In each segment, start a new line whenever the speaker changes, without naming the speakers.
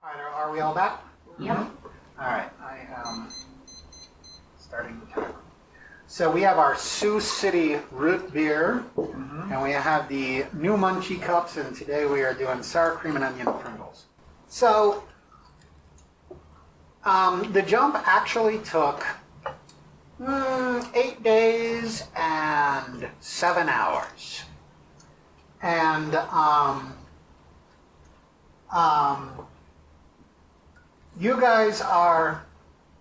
All right, are we all back?
Yep.
All right, I am starting the timer. So we have our Sioux City root beer, and we have the new Munchie cups, and today we are doing sour cream and onion Pringles. So the jump actually took 8 days and 7 hours. And you guys are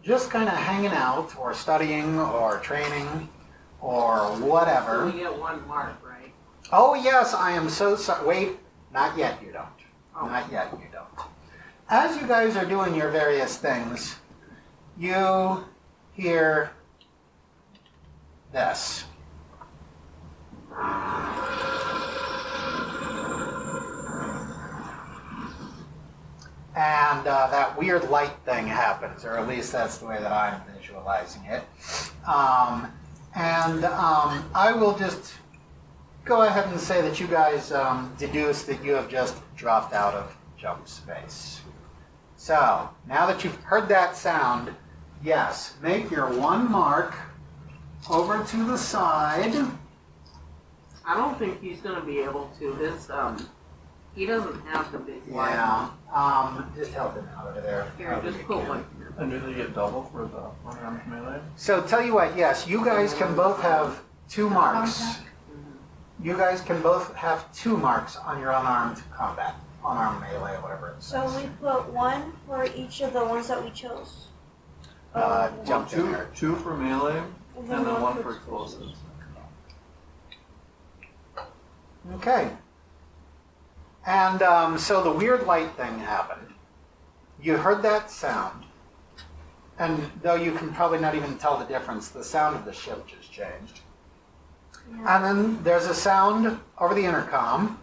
just kind of hanging out or studying or training or whatever.
So we get 1 mark, right?
Oh yes, I am so sorry. Wait, not yet you don't.
Oh.
Not yet you don't. As you guys are doing your various things, you hear this. And that weird light thing happens, or at least that's the way that I'm visualizing it. I will just go ahead and say that you guys deduce that you have just dropped out of jump space. So, now that you've heard that sound, yes, make your 1 mark over to the side.
I don't think he's going to be able to. His, he doesn't have the big one.
Yeah, just help him out over there.
Here, just put one.
And do they get double for the unarmed melee?
So tell you what, yes, you guys can both have 2 marks. You guys can both have 2 marks on your unarmed combat, unarmed melee, whatever it
So
says.
we put 1 for each of the ones that we chose.
Jump in there.
2 for melee, and then 1 for explosives.
Okay. And so the weird light thing happened. You heard that sound. And though you can probably not even tell the difference, the sound of the ship just changed.
Yeah.
And then there's a sound over the intercom.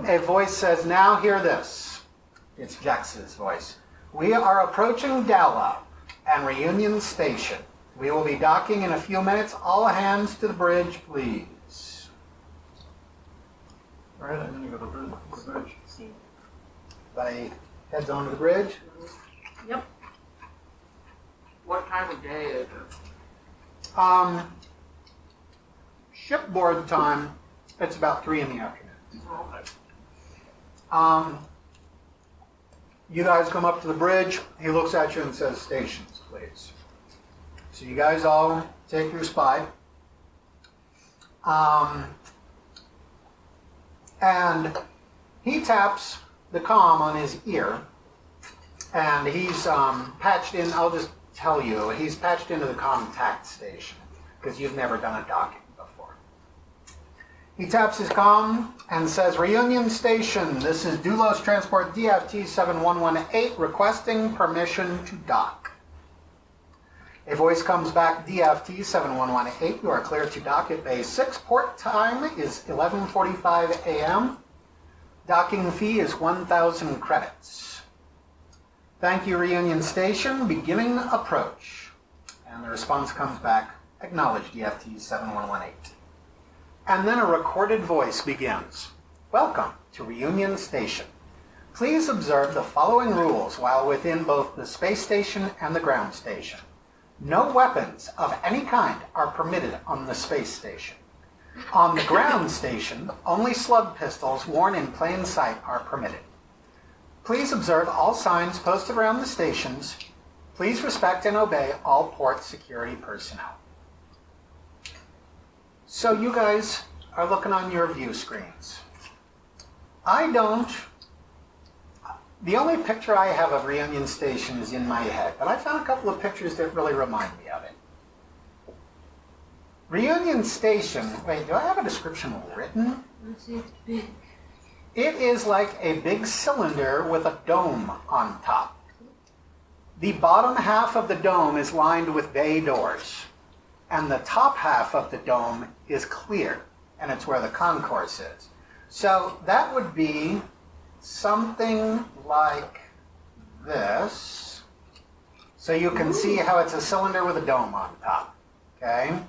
A voice says, "Now hear this." It's Jex's voice. "We are approaching Doulos and Reunion Station. We will be docking in a few minutes. All hands to the bridge, please."
Alright, I'm gonna go to the bridge.
Everybody heads on to the bridge.
Yep. What time of day is it?
Shipboard time, it's about 3 in the afternoon.
Okay.
You guys come up to the bridge. He looks at you and says, "Stations, please." So you guys all take your spot. And he taps the comm on his ear, and he's patched in. I'll just tell you, he's patched into the contact station because you've never done a docking before. He taps his comm and says, "Reunion Station, this is Doulos Transport DFT 7118 requesting permission to dock." A voice comes back, "DFT 7118, you are clear to dock at Bay 6. Port time is 11:45 a.m. Docking fee is 1,000 credits. Thank you, Reunion Station. Beginning approach." And the response comes back, "Acknowledge DFT 7118. And then a recorded voice begins. "Welcome to Reunion Station. Please observe the following rules while within both the space station and the ground station. No weapons of any kind are permitted on the space station. On the ground station, only slug pistols worn in plain sight are permitted. Please observe all signs posted around the stations. Please respect and obey all port security personnel." So you guys are looking on your view screens. The only picture I have of Reunion Station is in my head, but I found a couple of pictures that really remind me of it. Reunion Station, wait, do I have a description written?
Let's see, it's big.
It is like a big cylinder with a dome on top. The bottom half of the dome is lined with bay doors, and the top half of the dome is clear, and it's where the concourse is. So that would be something like this. So you can see how it's a cylinder with a dome on top, okay?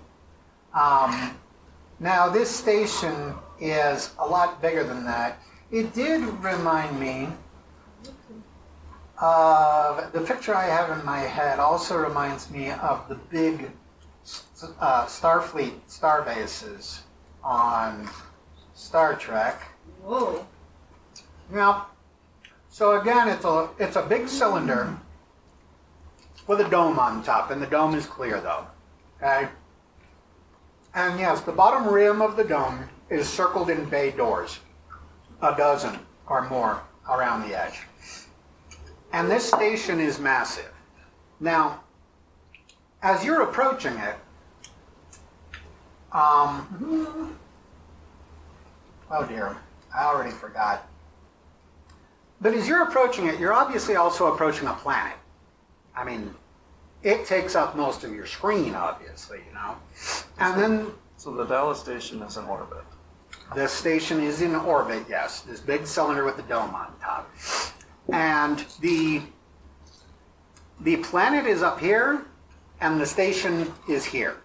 Now this station is a lot bigger than that. It did remind me The picture I have in my head also reminds me of the big Starfleet star bases on Star Trek.
Whoa.
Yeah. So again, it's a big cylinder with a dome on top, and the dome is clear though. Okay. And yes, the bottom rim of the dome is circled in bay doors, a dozen or more around the edge. And this station is massive. Now, as you're approaching it, oh dear, I already forgot. But as you're approaching it, you're obviously also approaching a planet. I mean, it takes up most of your screen, obviously, you know. And then
So the Dallas station is in orbit.
the station is in orbit, yes. This big cylinder with the dome on top. And the planet is up here, and the station is here.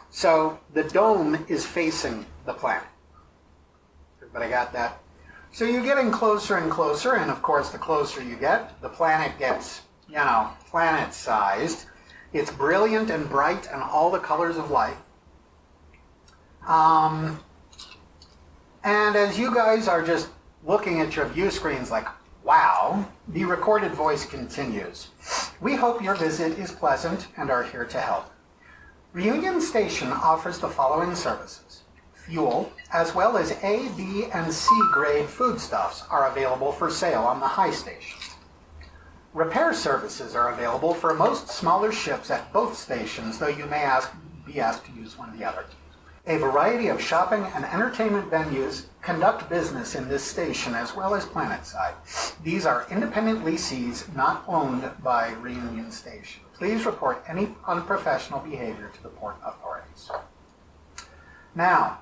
So the dome is facing the planet. Everybody got that? So you're getting closer and closer, and of course, the closer you get, the planet gets, you know, planet-sized. It's brilliant and bright and all the colors of light. And as you guys are just looking at your view screens like, wow, the recorded voice continues. We hope your visit is pleasant and are here to help. Reunion Station offers the following services. Fuel, as well as A, B, and C grade foodstuffs are available for sale on the high station. Repair services are available for most smaller ships at both stations, though you may be asked to use one or the other. A variety of shopping and entertainment venues conduct business in this station as well as planetside. These are independent lessees not owned by Reunion Station. Please report any unprofessional behavior to the port authorities. Now,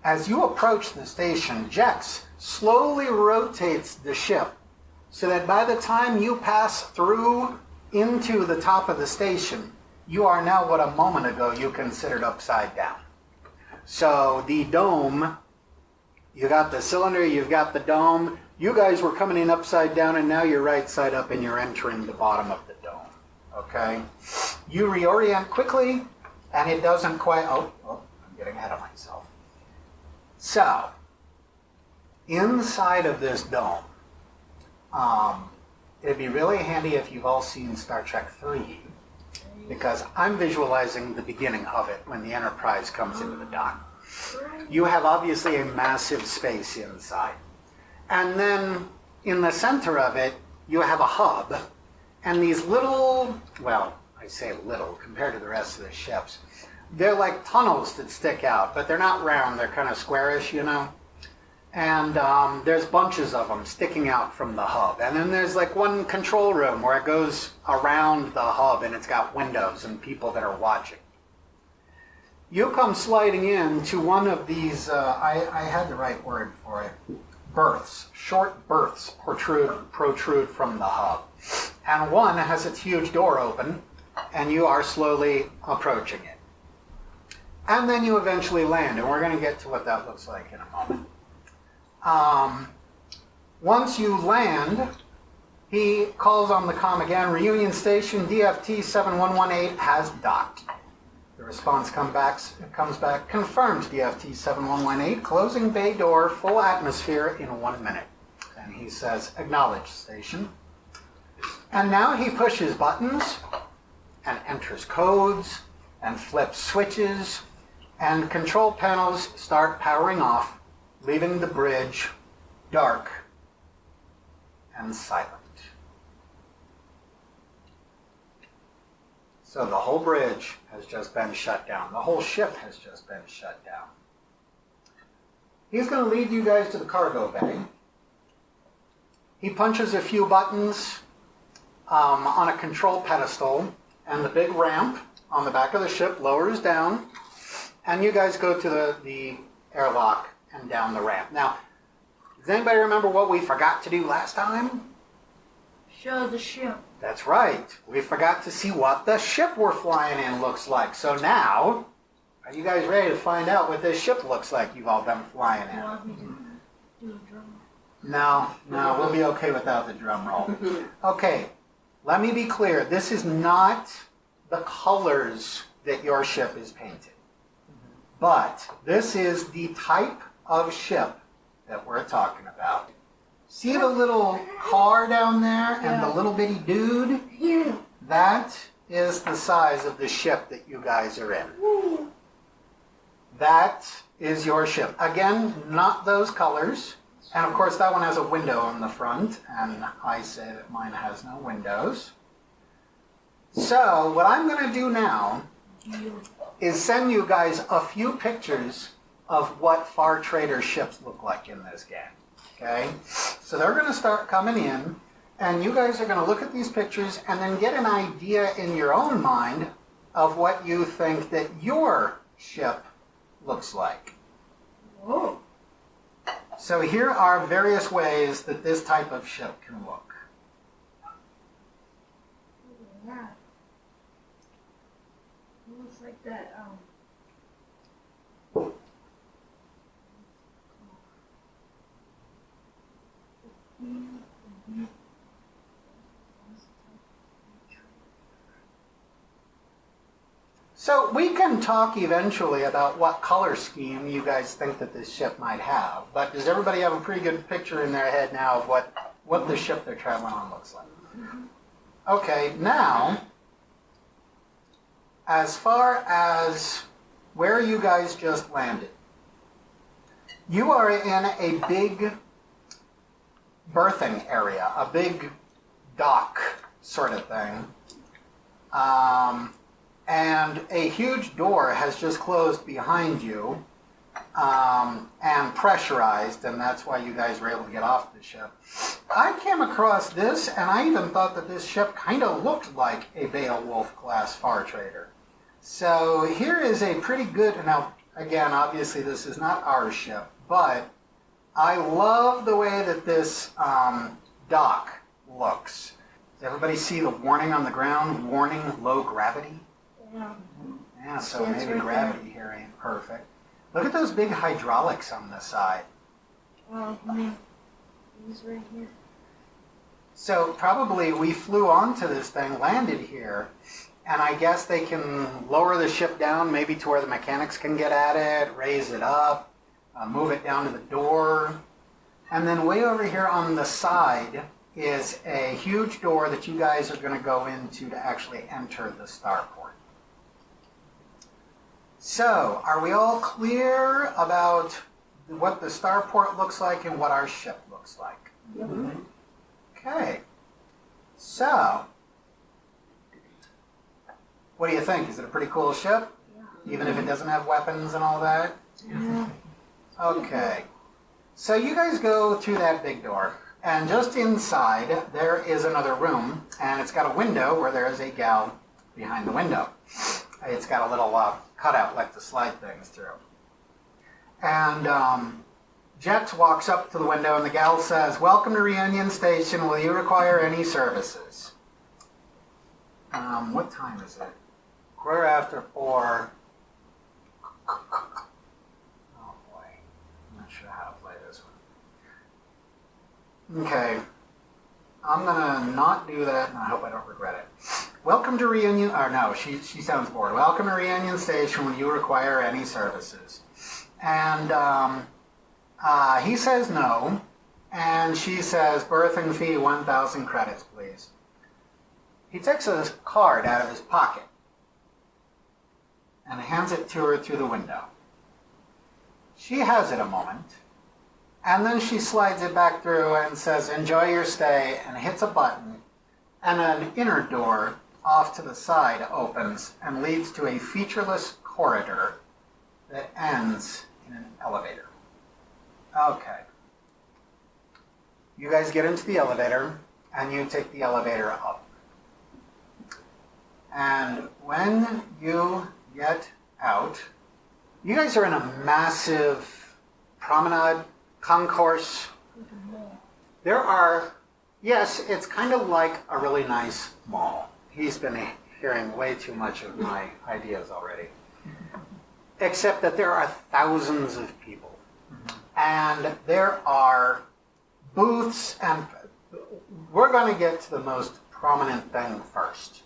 as you approach the station, Jex slowly rotates the ship so that by the time you pass through into the top of the station, you are now what a moment ago you considered upside down. So the dome, you got the cylinder, you've got the dome. You guys were coming in upside down, and now you're right side up and you're entering the bottom of the dome. Okay? You reorient quickly, and it doesn't quite, I'm getting ahead of myself. So, inside of this dome, it'd be really handy if you've all seen Star Trek 3, because I'm visualizing the beginning of it when the Enterprise comes into the dock. You have obviously a massive space inside. And then in the center of it, you have a hub. And these little, well, I say little compared to the rest of the ships, they're like tunnels that stick out, but they're not round, they're kind of squarish, you know? And there's bunches of them sticking out from the hub. And then there's like one control room where it goes around the hub and it's got windows and people that are watching. You come sliding in to one of these, I had the right word for it, berths. Short berths protrude from the hub. And one has its huge door open, and you are slowly approaching it. And then you eventually land, and we're going to get to what that looks like in a moment. Once you land, he calls on the comm again. Reunion Station DFT 7118 has docked. The response comes back, confirmed DFT 7118, closing bay door, full atmosphere in 1 minute. And he says, acknowledge station. And now he pushes buttons and enters codes and flips switches, and control panels start powering off, leaving the bridge dark and silent. So the whole bridge has just been shut down. The whole ship has just been shut down. He's going to lead you guys to the cargo bay. He punches a few buttons on a control pedestal, and the big ramp on the back of the ship lowers down, and you guys go to the airlock and down the ramp. Now, does anybody remember what we forgot to do last time?
Show the ship.
That's right. We forgot to see what the ship we're flying in looks like. So now, are you guys ready to find out what this ship looks like you've all been flying in?
Want me to do a drum?
No, we'll be okay without the drum roll. Okay, let me be clear. This is not the colors that your ship is painted. But this is the type of ship that we're talking about. See the little car down there and the little bitty dude?
Yeah.
That is the size of the ship that you guys are in. That is your ship. Again, not those colors. And of course that one has a window on the front, and I say that mine has no windows. So what I'm going to do now is send you guys a few pictures of what Far Trader ships look like in this game. Okay? So they're going to start coming in, and you guys are going to look at these pictures and then get an idea in your own mind of what you think that your ship looks like.
Whoa.
So here are various ways that this type of ship can look.
Yeah. It looks like that,
So we can talk eventually about what color scheme you guys think that this ship might have, but does everybody have a pretty good picture in their head now of what the ship they're traveling on looks like? Okay, now, as far as where you guys just landed, you are in a big berthing area, a big dock sort of thing. And a huge door has just closed behind you and pressurized, and that's why you guys were able to get off the ship. I came across this, and I even thought that this ship kind of looked like a Beowulf class Far Trader. So here is a pretty good, now again, obviously this is not our ship, but I love the way that this dock looks. Does everybody see the warning on the ground? Warning, low gravity?
yeah.
Yeah, so
Yes,
maybe
right
gravity here ain't perfect. Look at those big hydraulics on the side.
Oh, man. He's right here.
So probably we flew onto this thing, landed here, and I guess they can lower the ship down maybe to where the mechanics can get at it, raise it up, move it down to the door. And then way over here on the side is a huge door that you guys are going to go into to actually enter the Starport. So, are we all clear about what the Starport looks like and what our ship looks like?
Mm-hmm.
Okay. So, what do you think? Is it a pretty cool ship? Even if it doesn't have weapons and all that?
Yeah.
Okay. So you guys go through that big door, and just inside there is another room, and it's got a window where there is a gal behind the window. It's got a little cutout like to slide things through. And Jex walks up to the window, and the gal says, "Welcome to Reunion Station. Will you require any services?" What time is it? 4:15. Oh boy, I'm not sure how to play this one. Okay, I'm gonna not do that, and I hope I don't regret it. Welcome to Reunion, or no, she sounds bored. Welcome to Reunion Station. Will you require any services? And he says no, and she says, "Berthing fee 1,000 credits, please." He takes a card out of his pocket and hands it to her through the window. She has it a moment, and then she slides it back through and says, "Enjoy your stay," and hits a button, and an inner door off to the side opens and leads to a featureless corridor that ends in an elevator. Okay. You guys get into the elevator, and you take the elevator up. And when you get out, you guys are in a massive promenade, concourse. There are, yes, it's kind of like a really nice mall. He's been hearing way too much of my ideas already. Except that there are thousands of people. And there are booths, and we're going to get to the most prominent thing first.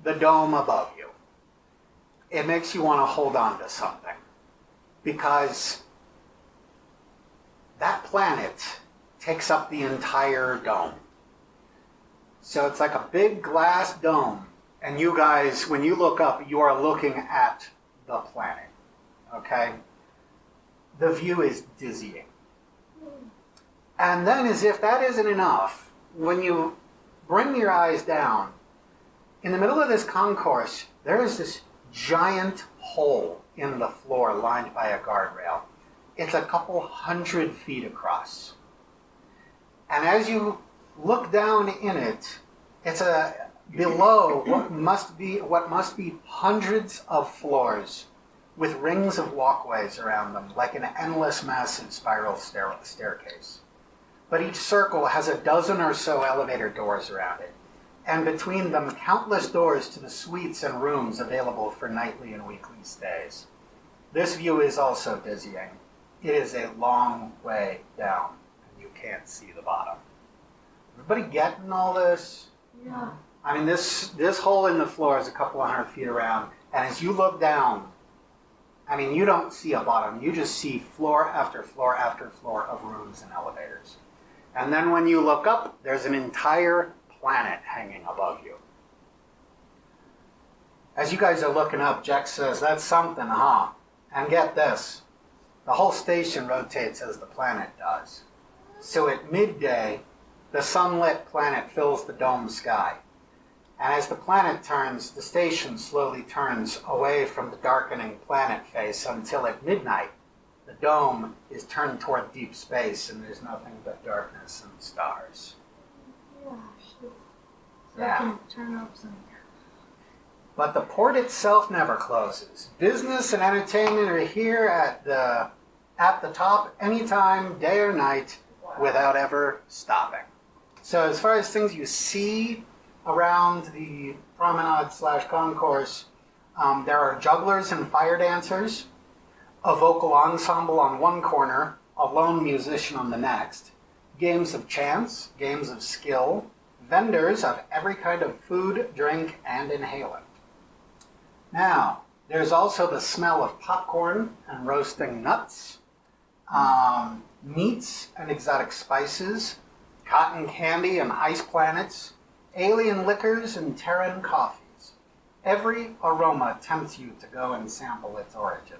The dome above you. It makes you want to hold on to something. Because that planet takes up the entire dome. So it's like a big glass dome. And you guys, when you look up, you are looking at the planet. Okay? The view is dizzying. And then, as if that isn't enough, when you bring your eyes down, in the middle of this concourse, there is this giant hole in the floor lined by a guardrail. It's a couple 100 feet across. And as you look down in it, it's below what must be hundreds of floors with rings of walkways around them, like an endless massive spiral staircase. But each circle has a dozen or so elevator doors around it, and between them countless doors to the suites and rooms available for nightly and weekly stays. This view is also dizzying. It is a long way down, and you can't see the bottom. Everybody getting all this?
Yeah.
I mean, this hole in the floor is a couple 100 feet around, and as you look down, I mean, you don't see a bottom. You just see floor after floor after floor of rooms and elevators. And then when you look up, there's an entire planet hanging above you. As you guys are looking up, Jack says, "That's something, huh?" And get this, the whole station rotates as the planet does. So at midday, the sunlit planet fills the dome sky. And as the planet turns, the station slowly turns away from the darkening planet face until at midnight, the dome is turned toward deep space and there's nothing but darkness and stars.
Gosh, so
Yeah.
I can turn up some.
But the port itself never closes. Business and entertainment are here at the top anytime, day or night, without ever stopping. So as far as things you see around the promenade/concourse, there are jugglers and fire dancers, a vocal ensemble on one corner, a lone musician on the next, games of chance, games of skill, vendors of every kind of food, drink, and inhalant. Now, there's also the smell of popcorn and roasting nuts, meats and exotic spices, cotton candy and ice planets, alien liquors and Terran coffees. Every aroma tempts you to go and sample its origin.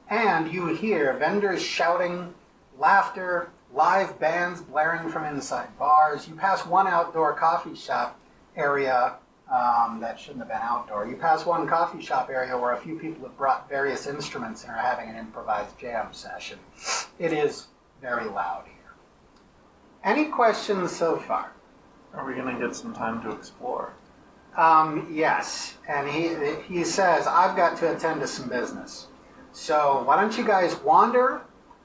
And you hear vendors shouting, laughter, live bands blaring from inside bars. You pass one outdoor coffee shop area that shouldn't have been outdoor. You pass one coffee shop area where a few people have brought various instruments and are having an improvised jam session. It is very loud here. Any questions so far?
Are we going to get some time to explore?
Yes, and he says, I've got to attend to some business. So why don't you guys wander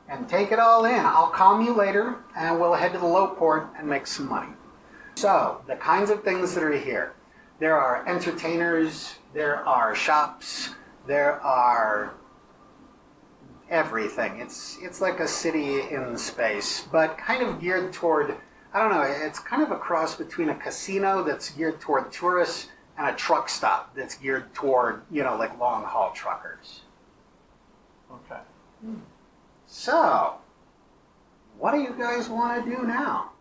and take it all in? I'll calm you later, and we'll head to the low port and make some money. So, the kinds of things that are here. There are entertainers, there are shops, there are everything. It's like a city in space, but kind of geared toward, I don't know, it's kind of a cross between a casino that's geared toward tourists and a truck stop that's geared toward, like long-haul truckers.
Okay.
So, what do you guys want to do now?